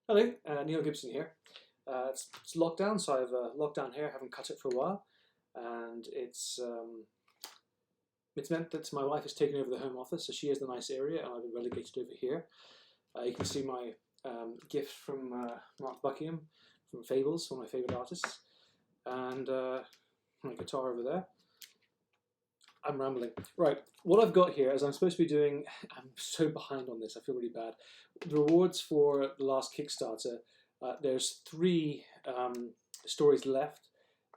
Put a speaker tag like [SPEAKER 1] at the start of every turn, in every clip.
[SPEAKER 1] Hello, Neil Gibson here. It's lockdown, so I've lockdown here. Haven't cut it for a while, and it's meant that my wife has taken over the home office, so she has the nice area, and I've been relegated over here. You can see my gift from Mark Buckingham from Fables, one of my favourite artists, and my guitar over there. I'm rambling. Right, what I've got here is I'm supposed to be doing. I'm so behind on this. I feel really bad. The rewards for the last Kickstarter. There's three stories left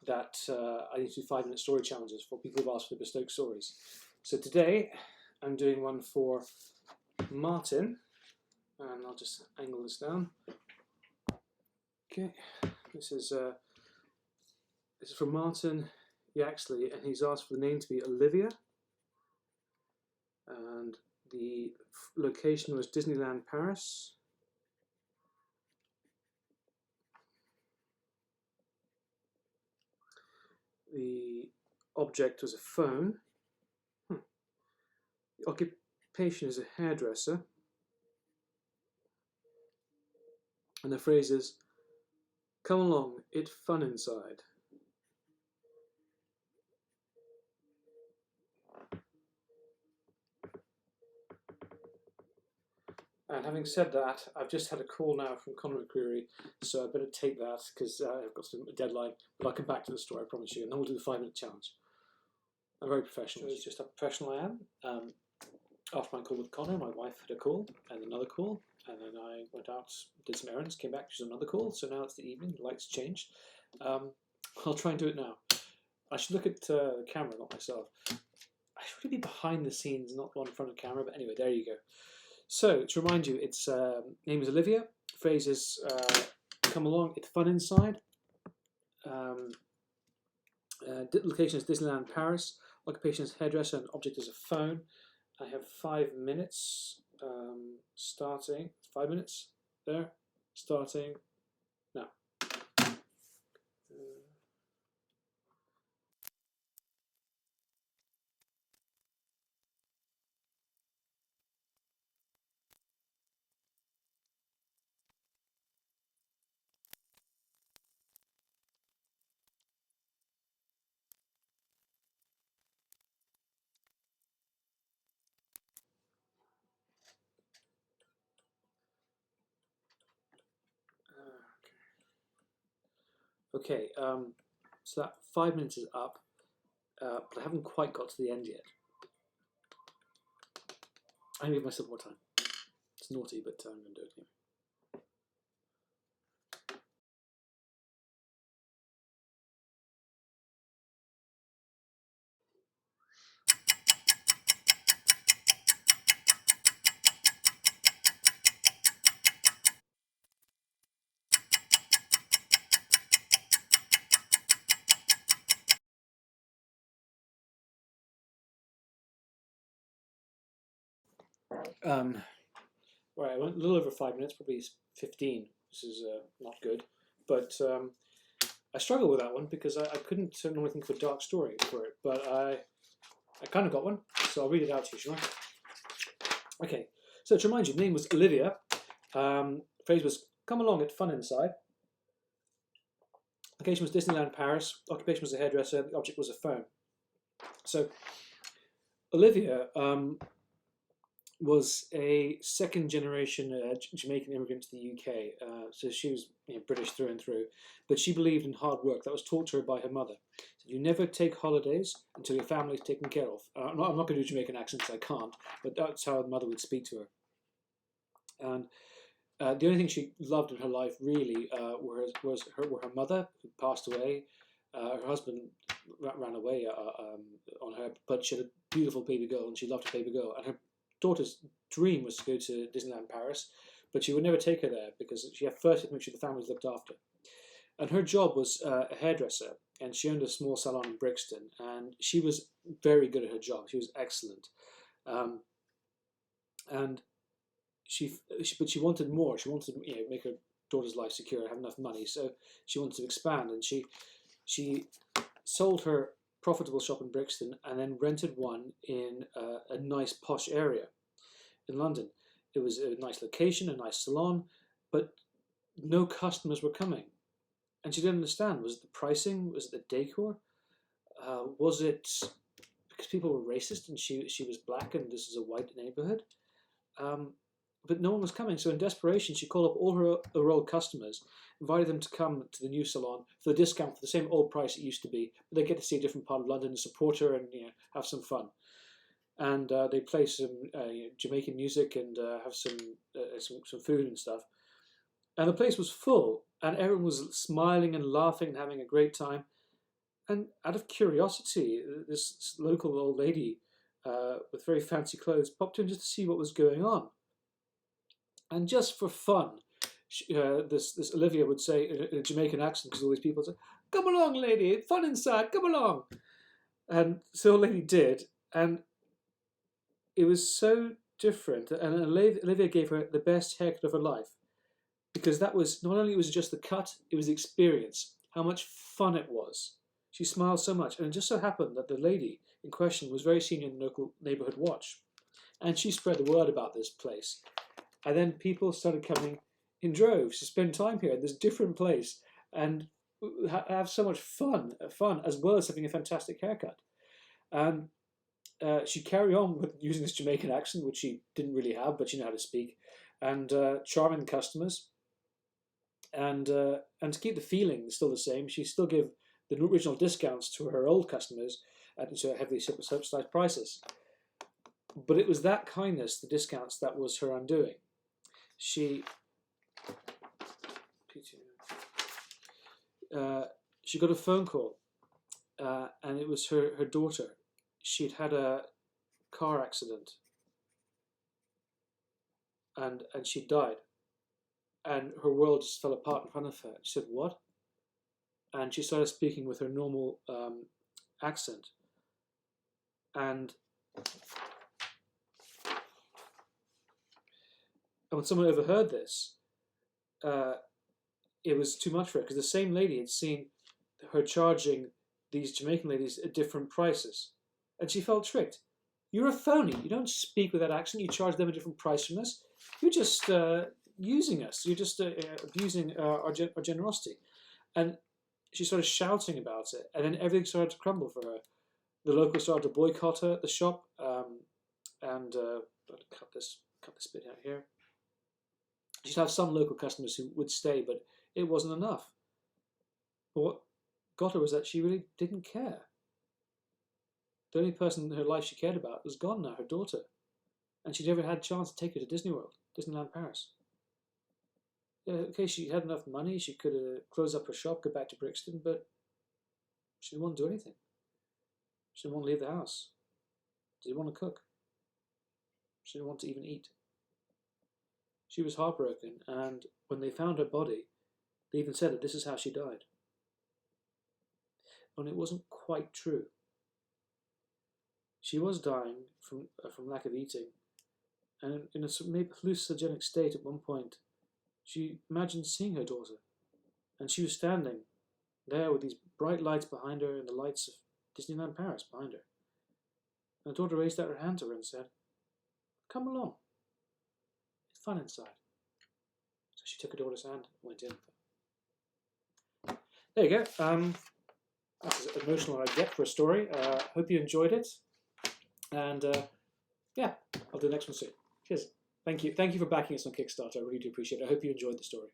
[SPEAKER 1] that I need to do 5-minute story challenges for people who've asked for the bespoke stories. So today I'm doing one for Martin, and I'll just angle this down. Okay, this is from Martin Yaxley, and he's asked for the name to be Olivia, and the location was Disneyland Paris. The object was a phone. The occupation is a hairdresser, and the phrase is, "Come along, it's fun inside." And having said that, I've just had a call now from Conor McCreary, so I better take that because I've got a deadline. But I'll come back to the story, I promise you, and then we'll do the 5-minute challenge. I'm very professional. It's just how professional I am. After my call with Conor, my wife had a call and another call, and then I went out, did some errands, came back, she's another call. So now it's the evening, the lights changed. I'll try and do it now. I should look at the camera, not myself. I should really be behind the scenes, not on front of camera. But anyway, there you go. So, to remind you, its name is Olivia. Phrase is, "Come along, it's fun inside." Location is Disneyland Paris. Occupation is hairdresser, and object is a phone. I have 5 minutes starting. 5 minutes there, starting now. Okay, so that 5 minutes is up, but I haven't quite got to the end yet. I'm going to give myself more time. It's naughty, but I'm going to do it anyway. Right, I went a little over 5 minutes, probably 15. This is not good, but I struggle with that one because I couldn't normally think of a dark story for it, but I kind of got one, so I'll read it out to you, shall I? Okay, so to remind you, the name was Olivia. Phrase was, "Come along, it's fun inside." Location was Disneyland Paris. Occupation was a hairdresser. The object was a phone. So Olivia was a second-generation Jamaican immigrant to the UK. So she was British through and through, but she believed in hard work. That was taught to her by her mother. So you never take holidays until your family is taken care of. I'm not going to do a Jamaican accent because I can't, but that's how her mother would speak to her. And the only thing she loved in her life really was her mother, who passed away. Her husband ran away on her, but she had a beautiful baby girl, and she loved her baby girl. And her daughter's dream was to go to Disneyland Paris, but she would never take her there because she had first to make sure the family was looked after. And her job was a hairdresser, and she owned a small salon in Brixton, and she was very good at her job. She was excellent, and but she wanted more. She wanted to make her daughter's life secure, have enough money, so she wanted to expand, and she sold her profitable shop in Brixton and then rented one in a nice posh area in London. It was a nice location, a nice salon, but no customers were coming. And she didn't understand. Was it the pricing? Was it the decor? Was it because people were racist and she was black and this is a white neighborhood? But no one was coming. So in desperation, she called up all her old customers, invited them to come to the new salon for the discount for the same old price it used to be. But they get to see a different part of London and support her and have some fun. And they play some Jamaican music and have some food and stuff. And the place was full, and everyone was smiling and laughing and having a great time. And out of curiosity, this local old lady with very fancy clothes popped in just to see what was going on. And just for fun, this Olivia would say in a Jamaican accent, because all these people would say, "Come along, lady, fun inside, come along." And so the lady did, and it was so different. And Olivia gave her the best haircut of her life, because that was, not only was it just the cut, it was the experience, how much fun it was. She smiled so much, and it just so happened that the lady in question was very senior in the local neighbourhood watch, and she spread the word about this place. And then people started coming in droves to spend time here in this different place and have so much fun as well as having a fantastic haircut. And she carried on with using this Jamaican accent, which she didn't really have, but she knew how to speak, and charming customers. And to keep the feeling still the same, she still gave the original discounts to her old customers at heavily subsidized prices. But it was that kindness, the discounts, that was her undoing. She got a phone call, and it was her daughter. She'd had a car accident, and she died. And her world just fell apart in front of her. She said, "What?" And she started speaking with her normal accent. And when someone overheard this, it was too much for her, because the same lady had seen her charging these Jamaican ladies at different prices. And she felt tricked. "You're a phony. You don't speak with that accent. You charge them a different price from us. You're just using us. You're just abusing our generosity." And she started shouting about it, and then everything started to crumble for her. The locals started to boycott her at the shop, and I'll cut this bit out here. She'd have some local customers who would stay, but it wasn't enough. But what got her was that she really didn't care. The only person in her life she cared about was gone now, her daughter. And she never had a chance to take her to Disney World, Disneyland Paris. Yeah, okay, she had enough money, she could close up her shop, go back to Brixton, but she didn't want to do anything. She didn't want to leave the house. She didn't want to cook. She didn't want to even eat. She was heartbroken, and when they found her body, they even said that this is how she died. And it wasn't quite true. She was dying from lack of eating, and in a maybe hallucinogenic state at one point, she imagined seeing her daughter, and she was standing there with these bright lights behind her and the lights of Disneyland Paris behind her. And her daughter raised out her hand to her and said, "Come along. It's fun inside." So she took her daughter's hand and went in. There you go. That's as emotional as I get for a story. Hope you enjoyed it. And yeah, I'll do the next one soon. Cheers. Thank you for backing us on Kickstarter. I really do appreciate it. I hope you enjoyed the story.